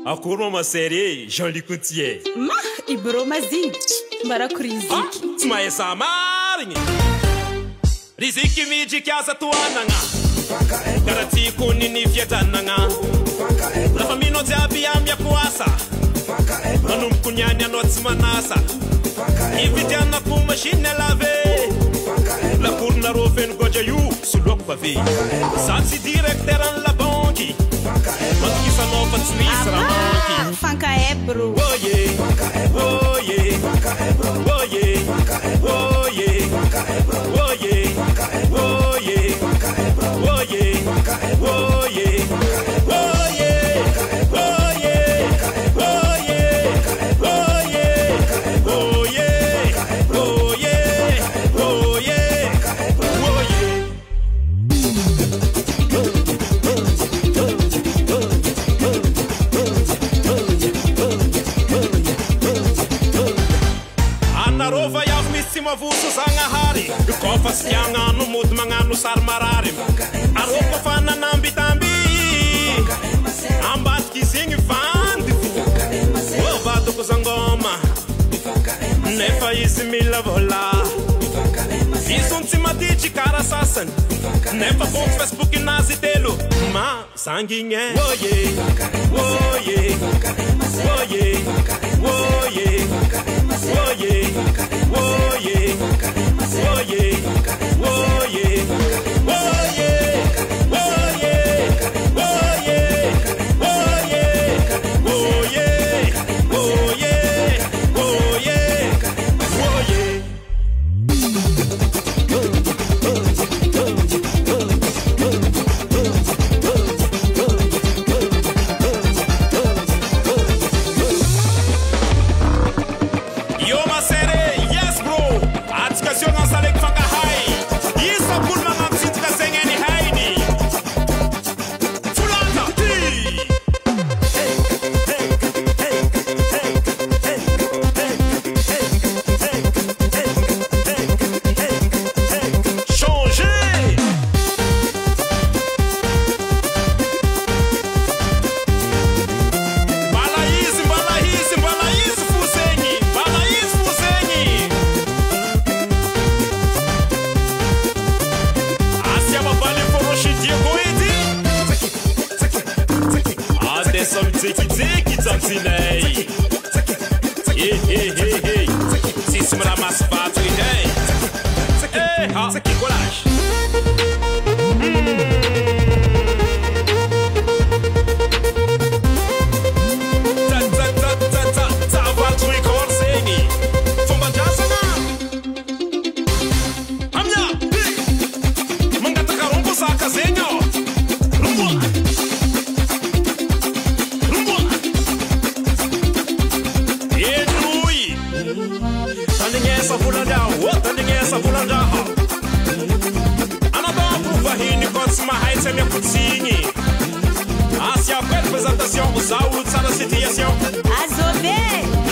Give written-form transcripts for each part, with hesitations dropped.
Akory ma série Jean-Luc Coutier. Ma ibro maziny mbarako riziki. Tsy mahay sa marigny. Riziki midriky aza toanagna. Karaha tiako niny fiadanagna. Lafa minao jiaby amiako asa. Manomboko niany anao tsy manasa. Ividianako machine à laver. Lakoronarô feno goja io soloako pavé. Sady tsy directeur an la banque. Mantokisanao fa tsy misy raha manky. Fanka ebro. Oh yeah, oh yeah, oh yeah, oh yeah, oh yeah, oh yeah, oh yeah, oh yeah, oh yeah, oh yeah, oh yeah, oh yeah, oh yeah, oh yeah, oh yeah, oh yeah. Anarova yav misy mavuso Zagnahary. Kofa sy agnano mody magnano sary marary. Aroko fa nanambitamby ambadiky izy igny vandy. Ovadoko zangoma nefa izy mila vola. Izy tsy maditry kara sasany nefa fonto Facebook nazy telo ma sangigne. Oh yeah, oh yeah, oh yeah, oh yeah, oh yeah, oh yeah, oh yeah, oh yeah, oh yeah, oh yeah, oh yeah, oh yeah, oh yeah, oh yeah, oh yeah, oh yeah.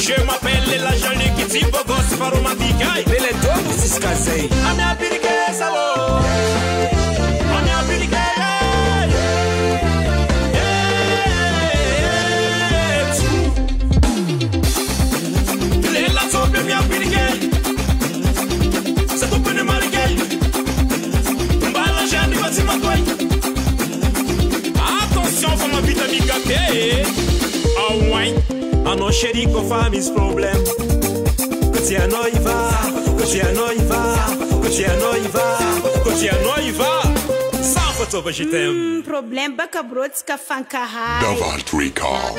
Je m'appelle la Jean-Luc tipo gosto para romantique. Ele é dono se escasei. A minha periqueza, a minha periqueza. Lela sobre a minha periqueza. Se tu põe mal gay, bala já me vai se matar. Attention, for ma vitamine K. Oh ouais. A non xerico fa mis problem. Que a noiva, que a noiva, que a noiva, que a noiva. Safa toba jitem. Problem baka brots ka fanka hai. Davart Recall.